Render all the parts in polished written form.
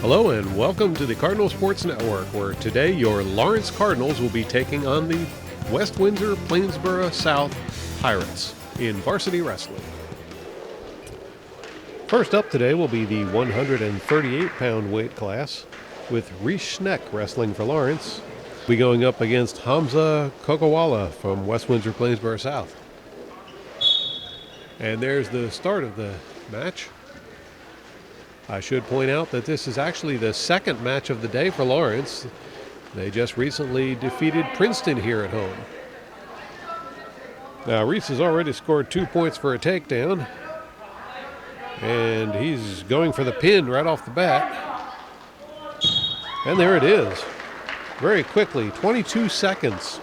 Hello and welcome to the Cardinal Sports Network, where today your Lawrence Cardinals will be taking on the West Windsor-Plainsboro South Pirates in varsity wrestling. First up today will be the 138-pound weight class, with Reese Schneck wrestling for Lawrence. We'll be going up against Hamza Kokowala from West Windsor-Plainsboro South. And there's the start of the match. I should point out that this is actually the second match of the day for Lawrence. They just recently defeated Princeton here at home. Now, Reese has already scored 2 points for a takedown, and he's going for the pin right off the bat. And there it is. Very quickly, 22 seconds.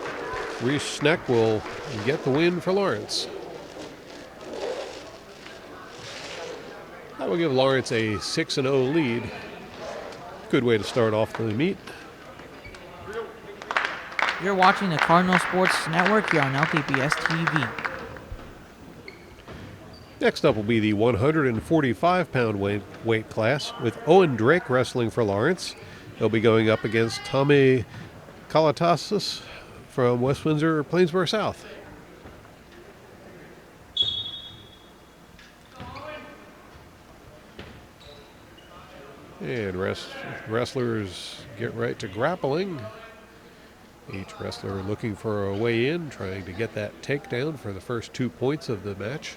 Reese Schneck will get the win for Lawrence. That will give Lawrence a 6-0 lead. Good way to start off the meet. You're watching the Cardinal Sports Network here on LHS TV. Next up will be the 145-pound weight class, with Owen Drake wrestling for Lawrence. He'll be going up against Tommy Kalatasis from West Windsor-Plainsboro South. And wrestlers get right to grappling. Each wrestler looking for a way in, trying to get that takedown for the first 2 points of the match.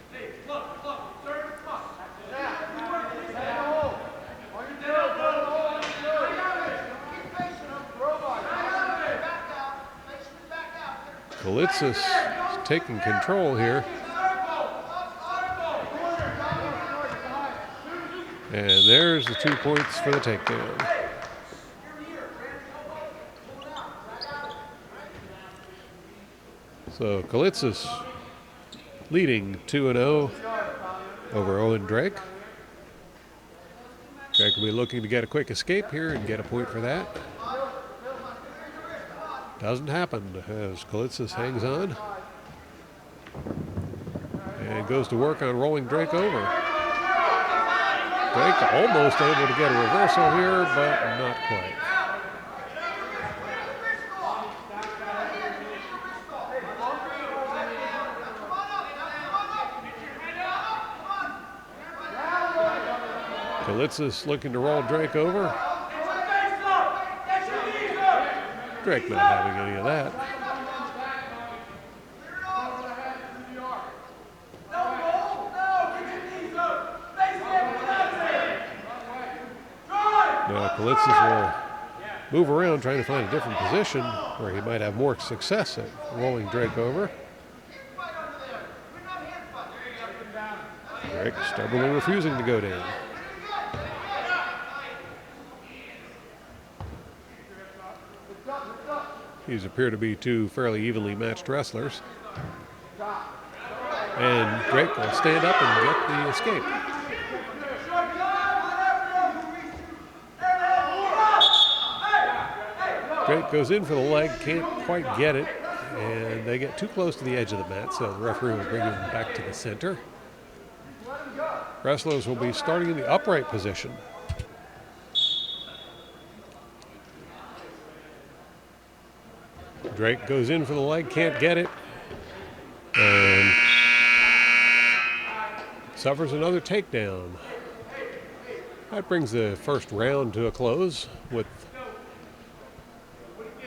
Kalitzis is taking control here. And there's the 2 points for the takedown. So Kalitzis leading 2-0 over Owen Drake. Drake will be looking to get a quick escape here and get a point for that. Doesn't happen as Kalitzis hangs on and goes to work on rolling Drake over. Drake almost able to get a reversal here, but not quite. Kalitzis looking to roll Drake over. Drake not having any of that. Now Kalitzis will move around trying to find a different position where he might have more success at rolling Drake over. Drake stubbornly refusing to go down. These appear to be two fairly evenly matched wrestlers. And Drake will stand up and get the escape. Drake goes in for the leg, can't quite get it, and they get too close to the edge of the mat, so the referee will bring him back to the center. Wrestlers will be starting in the upright position. Drake goes in for the leg, can't get it, and suffers another takedown. That brings the first round to a close, with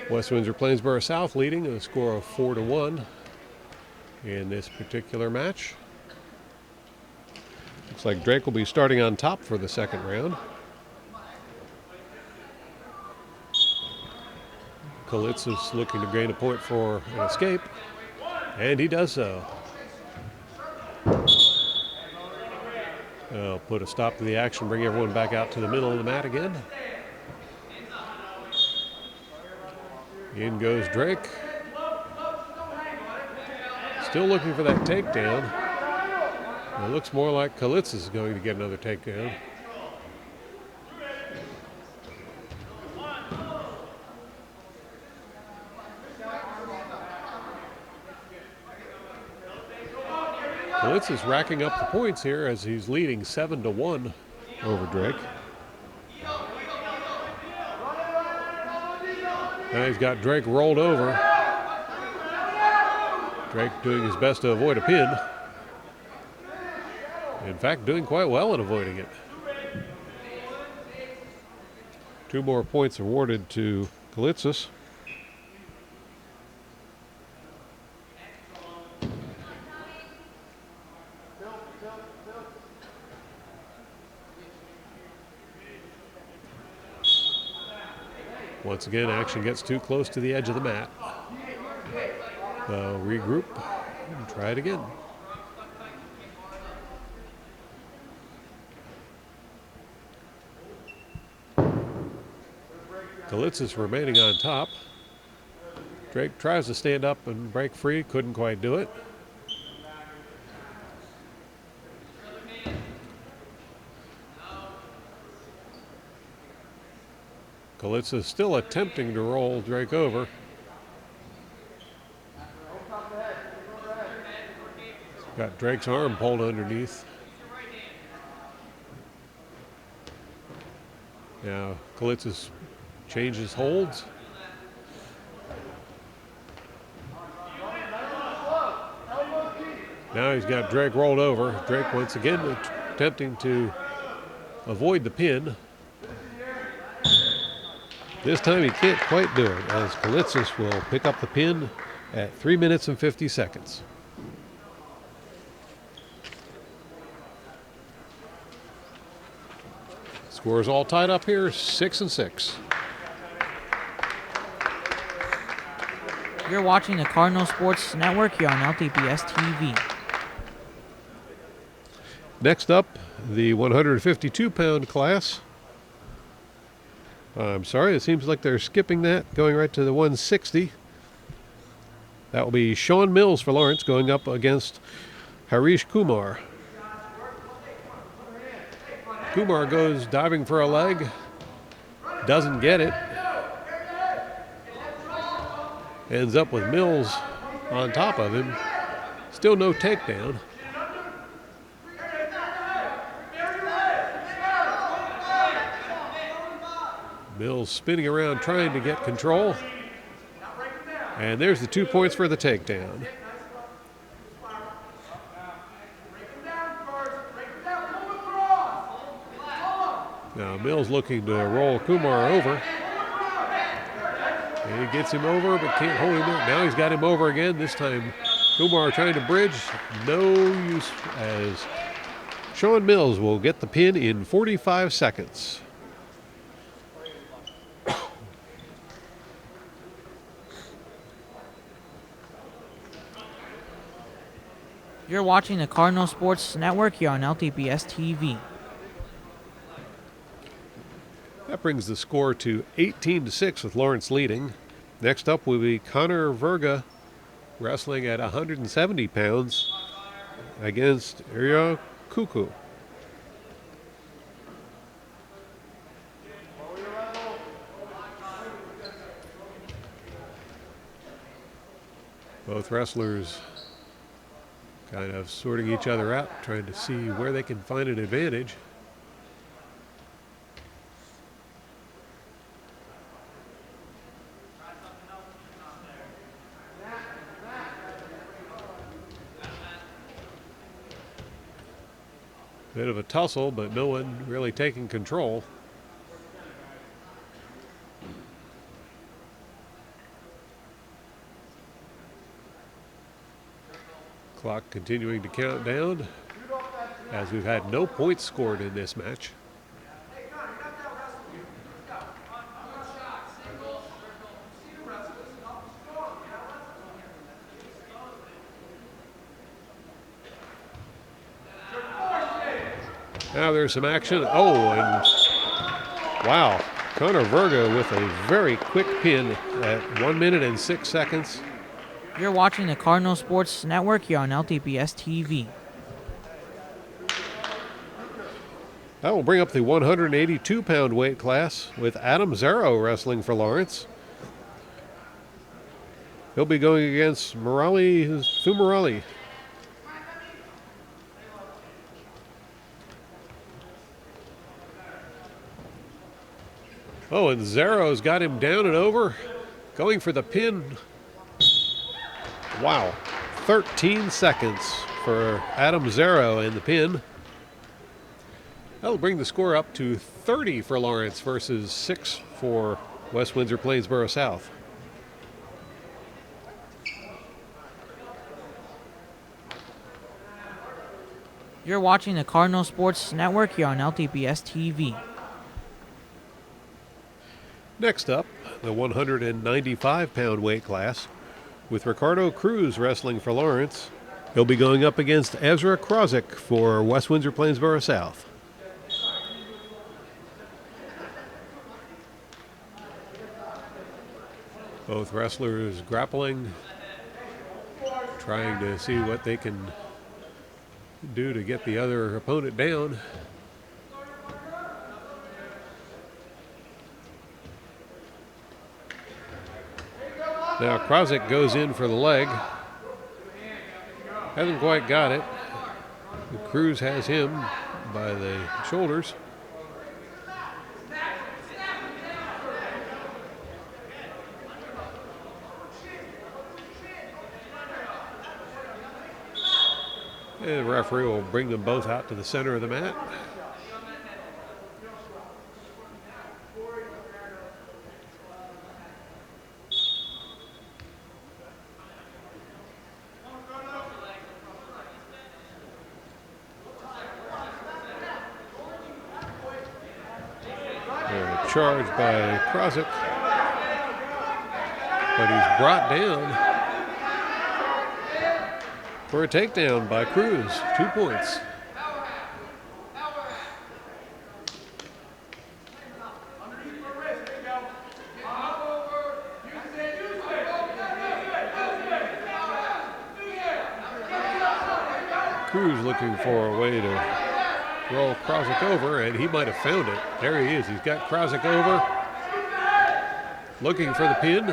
West Windsor-Plainsboro South leading a score of 4-1 in this particular match. Looks like Drake will be starting on top for the second round. Kalitzis looking to gain a point for an escape, and he does so. I'll put a stop to the action, bring everyone back out to the middle of the mat again. In goes Drake. Still looking for that takedown. It looks more like Kalitzis is going to get another takedown. Kalitzis racking up the points here as he's leading 7-1 over Drake. Now he's got Drake rolled over. Drake doing his best to avoid a pin. In fact, doing quite well at avoiding it. 2 more points awarded to Galitzis. Once again, action gets too close to the edge of the mat. They'll regroup and try it again. Galitzis remaining on top. Drake tries to stand up and break free, couldn't quite do it. Galitzis still attempting to roll Drake over. Got Drake's arm pulled underneath. Now Galitzis changes holds. Now he's got Drake rolled over. Drake once again attempting to avoid the pin. This time he can't quite do it, as Galitzis will pick up the pin at 3 minutes and 50 seconds. Scores all tied up here, 6-6. You're watching the Cardinal Sports Network here on LTPS TV. Next up, the 152-pound class. I'm sorry, it seems like they're skipping that, going right to the 160. That will be Sean Mills for Lawrence going up against Harish Kumar. Kumar goes diving for a leg, doesn't get it. Ends up with Mills on top of him. Still no takedown. Mills spinning around trying to get control. And there's the 2 points for the takedown. Now Mills looking to roll Kumar over. And he gets him over but can't hold him up. Now he's got him over again. This time Kumar trying to bridge. No use, as Sean Mills will get the pin in 45 seconds. You're watching the Cardinal Sports Network here on LTPS TV. That brings the score to 18-6 with Lawrence leading. Next up will be Connor Verga wrestling at 170 pounds against Ricardo Cruz. Both wrestlers kind of sorting each other out, trying to see where they can find an advantage. Bit of a tussle, but no one really taking control. Clock continuing to count down, as we've had no points scored in this match. Now there's some action. Oh, and wow, Connor Verga with a very quick pin at 1 minute and 6 seconds. You're watching the Cardinal Sports Network here on LTPS TV. That will bring up the 182-pound weight class with Adam Zero wrestling for Lawrence. He'll be going against Thumarali. Oh, and Zero's got him down and over. Going for the pin. Wow. 13 seconds for Adam Zero in the pin. That'll bring the score up to 30 for Lawrence versus 6 for West Windsor-Plainsboro South. You're watching the Cardinal Sports Network here on LTPS TV. Next up, the 195-pound weight class with Ricardo Cruz wrestling for Lawrence. He'll be going up against Ezra Krozik for West Windsor-Plainsboro South. Both wrestlers grappling, trying to see what they can do to get the other opponent down. Now Krozik goes in for the leg. Hasn't quite got it. Cruz has him by the shoulders. And the referee will bring them both out to the center of the mat. Charged by Krozik, but he's brought down for a takedown by Cruz. 2 points. Cruz looking for a way to roll Krozik over, and he might have found it. There he is. He's got Krozik over. Looking for the pin.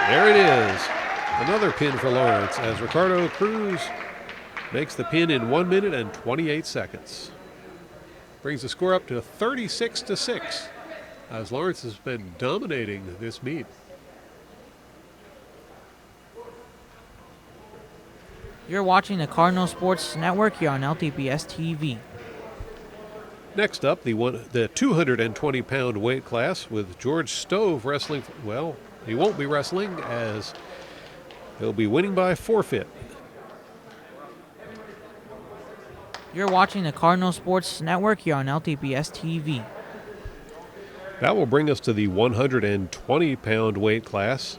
There it is. Another pin for Lawrence as Ricardo Cruz makes the pin in 1 minute and 28 seconds. Brings the score up to 36-6 as Lawrence has been dominating this meet. You're watching the Cardinal Sports Network here on LTPS TV. Next up, the 220-pound weight class with George Stove wrestling. Well, he won't be wrestling as he'll be winning by forfeit. You're watching the Cardinal Sports Network here on LTPS TV. That will bring us to the 120-pound weight class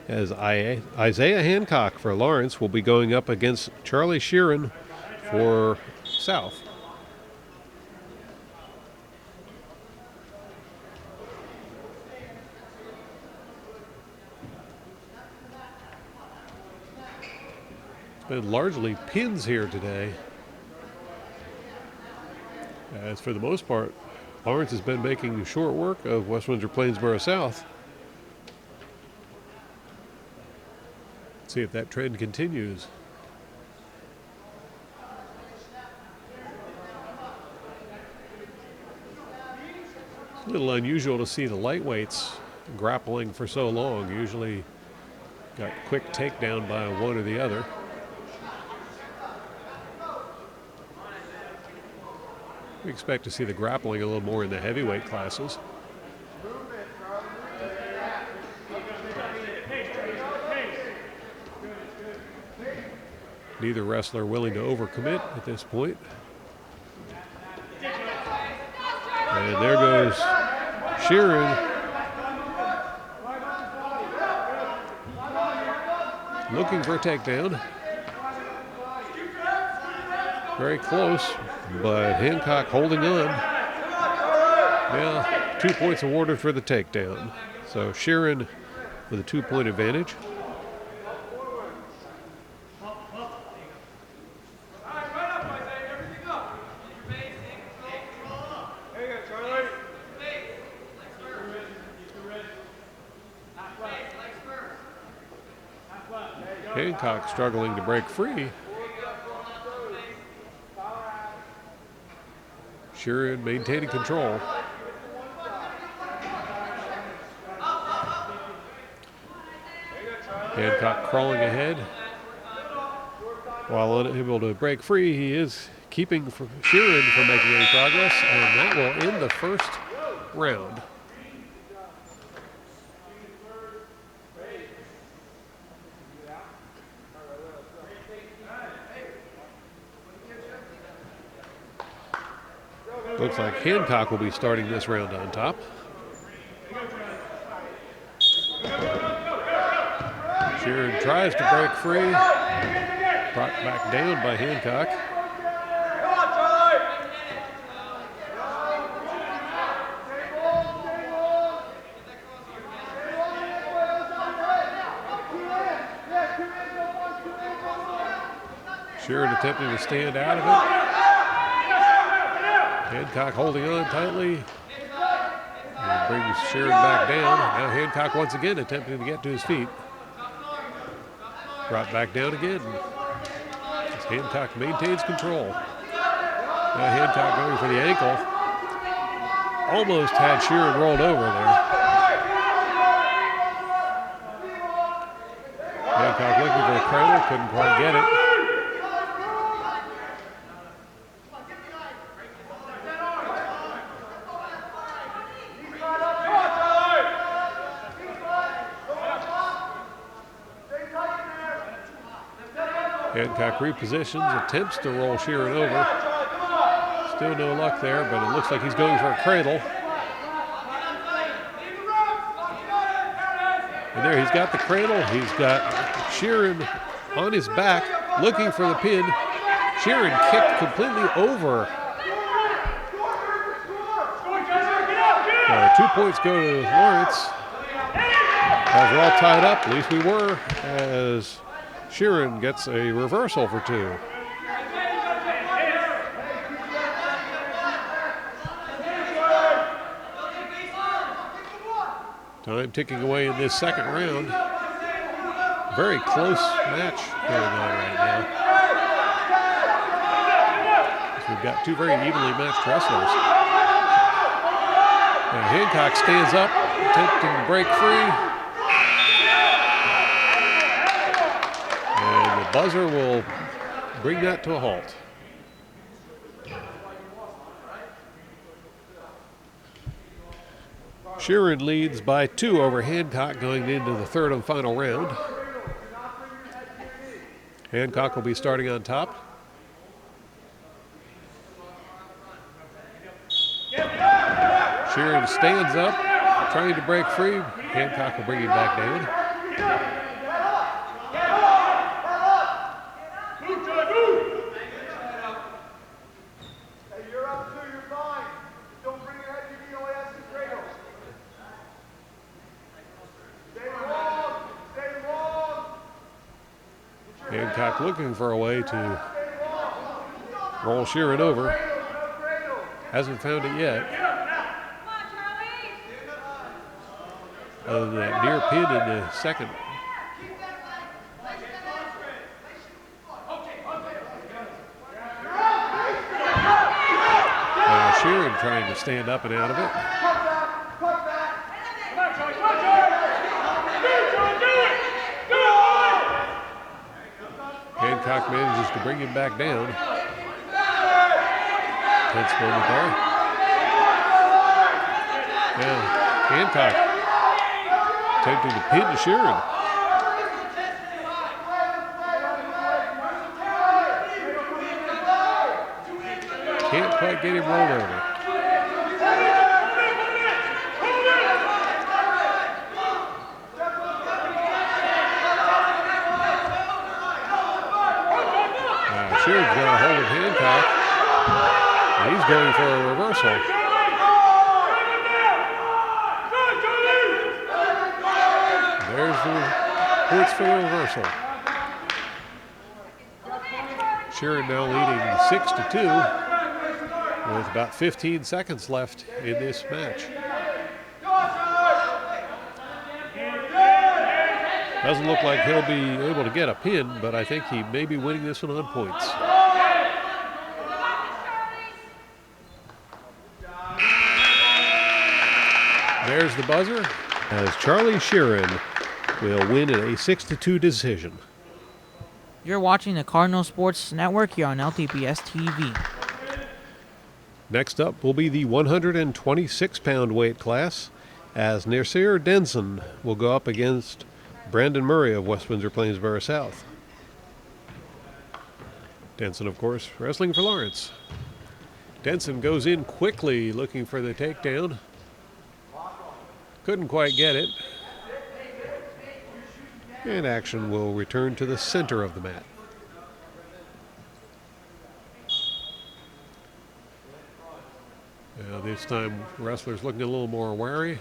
as Isaiah Hancock for Lawrence will be going up against Charlie Sheeran for South. It's been largely pins here today, as for the most part, Lawrence has been making short work of West Windsor-Plainsboro South. See if that trend continues. It's a little unusual to see the lightweights grappling for so long. Usually got quick takedown by one or the other. We expect to see the grappling a little more in the heavyweight classes. Neither wrestler willing to overcommit at this point. And there goes Sheeran. Looking for a takedown. Very close, but Hancock holding on. Now, 2 points awarded for the takedown. So Sheeran with a 2-point advantage. Hancock struggling to break free. Sheeran maintaining control. Hancock crawling ahead. While unable to break free, he is keeping Sheeran from making any progress, and that will end the first round. Looks like Hancock will be starting this round on top. Sheeran tries to break free. Brought back down by Hancock. Sheeran attempting to stand out of it. Hancock holding on tightly. And brings Sheeran back down. Now Hancock once again attempting to get to his feet. Brought back down again. As Hancock maintains control. Now Hancock going for the ankle. Almost had Sheeran rolled over there. Hancock looking for a cradle, couldn't quite get it. Hancock repositions, attempts to roll Sheeran over. Still no luck there, but it looks like he's going for a cradle. And there he's got the cradle. He's got Sheeran on his back looking for the pin. Sheeran kicked completely over. 2 points go to Lawrence. As we're all tied up, at least we were, as Sheeran gets a reversal for 2. Time ticking away in this second round. Very close match going on right now. We've got two very evenly matched wrestlers. Now Hancock stands up, attempting to break free. And the buzzer will bring that to a halt. Sheeran leads by 2 over Hancock going into the third and final round. Hancock will be starting on top. Sheeran stands up, trying to break free. Hancock will bring him back down. Hancock looking for a way to roll Sheeran over. Hasn't found it yet. Other than that near pin in the second. Sheeran trying to stand up and out of it. Hancock manages to bring him back down. Tense moment there. Now Hancock attempting to pin Sheeran. Can't quite get him rolled over. Sheeran's got a hold of Hancock, and he's going for a reversal. There's the points for the reversal. Sheeran now leading 6-2 with about 15 seconds left in this match. Doesn't look like he'll be able to get a pin, but I think he may be winning this one on points. There's the buzzer as Charlie Sheeran will win in a 6-2 decision. You're watching the Cardinal Sports Network here on LTPS TV. Next up will be the 126-pound weight class, as Nasir Denson will go up against Brandon Murray of West Windsor-Plainsboro South. Denson, of course, wrestling for Lawrence. Denson goes in quickly looking for the takedown. Couldn't quite get it. And action will return to the center of the mat. Now this time, wrestler's looking a little more wary.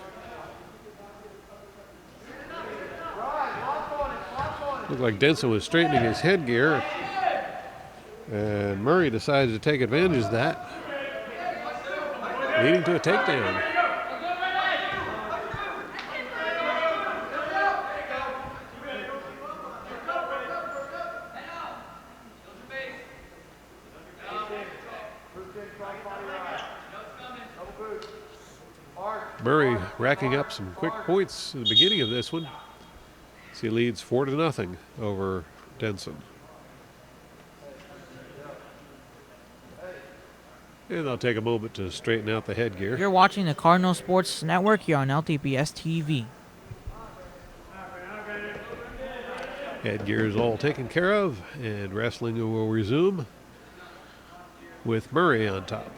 Looked like Denson was straightening his headgear, and Murray decides to take advantage of that, leading to a takedown. Murray racking up some quick points in the beginning of this one. So he leads 4-0 over Denson. And they'll take a moment to straighten out the headgear. You're watching the Cardinal Sports Network here on LTPS TV. Headgear is all taken care of, and wrestling will resume with Murray on top.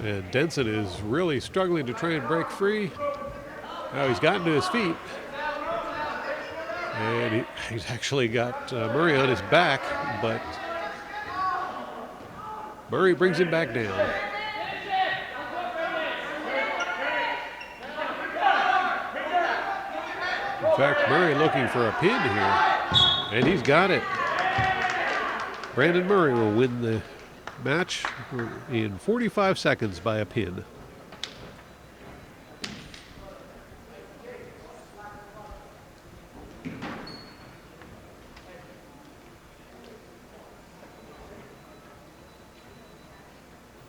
And Denson is really struggling to try and break free. Now he's gotten to his feet. And he's actually got Murray on his back, but Murray brings him back down. In fact, Murray looking for a pin here, and he's got it. Brandon Murray will win the match in 45 seconds by a pin.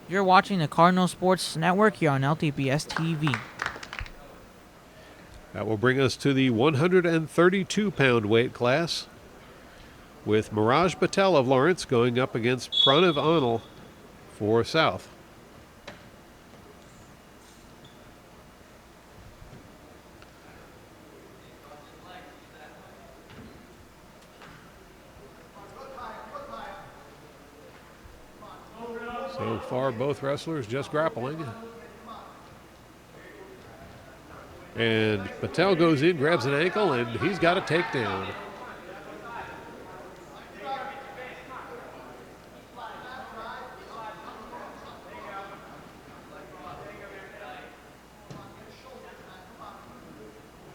You're watching the Cardinal Sports Network here on LTPS TV. That will bring us to the 132-pound weight class, with Mirage Patel of Lawrence going up against Pranav Anil for South. So far, both wrestlers just grappling. And Patel goes in, grabs an ankle, and he's got a takedown.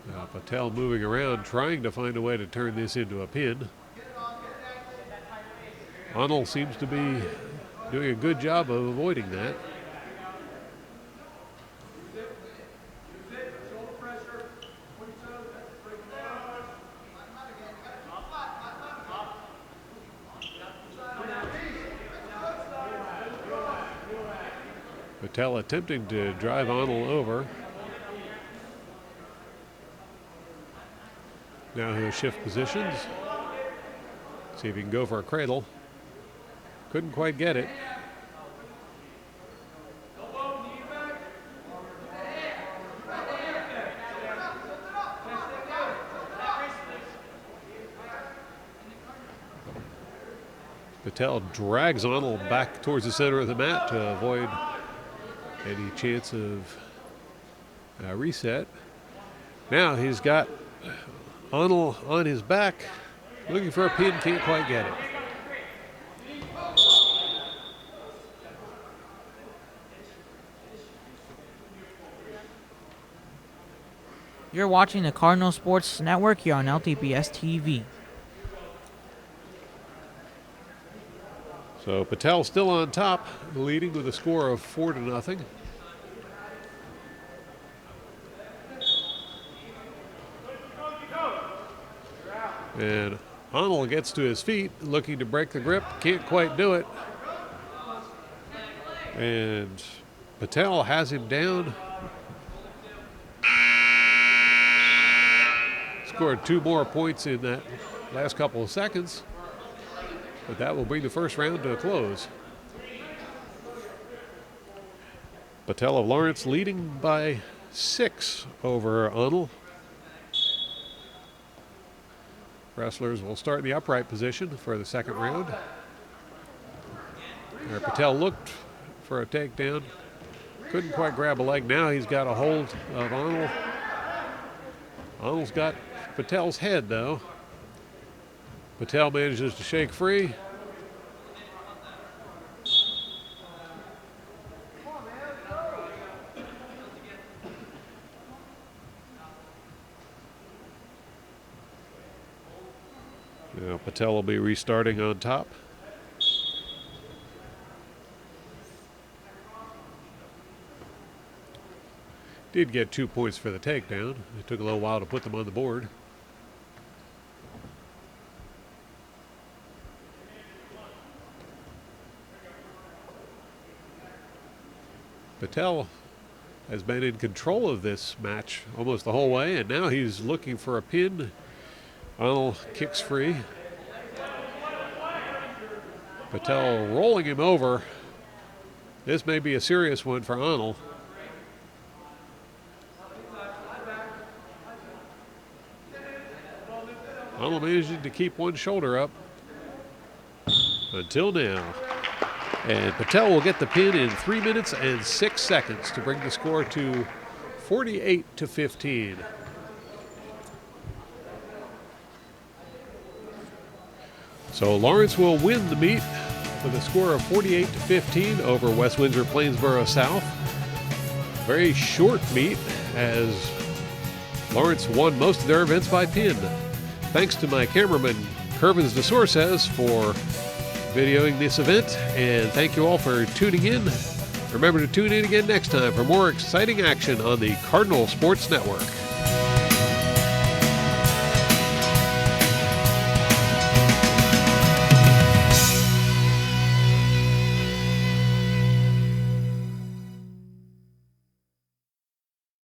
Now Patel moving around, trying to find a way to turn this into a pin. Anil seems to be doing a good job of avoiding that. Patel attempting to drive Anil over. Now he'll shift positions. See if he can go for a cradle. Couldn't quite get it. Patel drags Anil back towards the center of the mat to avoid any chance of a reset. Now he's got Anil on his back, looking for a pin, can't quite get it. You're watching the Cardinal Sports Network here on LTPS TV. So Patel still on top, leading with a score of 4-0. And Arnold gets to his feet, looking to break the grip. Can't quite do it. And Patel has him down. Scored 2 more points in that last couple of seconds. But that will bring the first round to a close. Patel of Lawrence leading by 6 over Arnold. Wrestlers will start in the upright position for the second round. There, Patel looked for a takedown. Couldn't quite grab a leg. Now he's got a hold of Arnold. Arnold's got Patel's head, though. Patel manages to shake free. Now Patel will be restarting on top. Did get 2 points for the takedown. It took a little while to put them on the board. Patel has been in control of this match almost the whole way, and now he's looking for a pin. Arnold kicks free. Patel rolling him over. This may be a serious one for Arnold. Arnold managing to keep one shoulder up until now. And Patel will get the pin in 3 minutes and 6 seconds to bring the score to 48-15. So Lawrence will win the meet with a score of 48-15 over West Windsor-Plainsboro South. Very short meet as Lawrence won most of their events by pin. Thanks to my cameraman, Curvins de Sources, for videoing this event, and thank you all for tuning in. Remember to tune in again next time for more exciting action on the Cardinal Sports Network.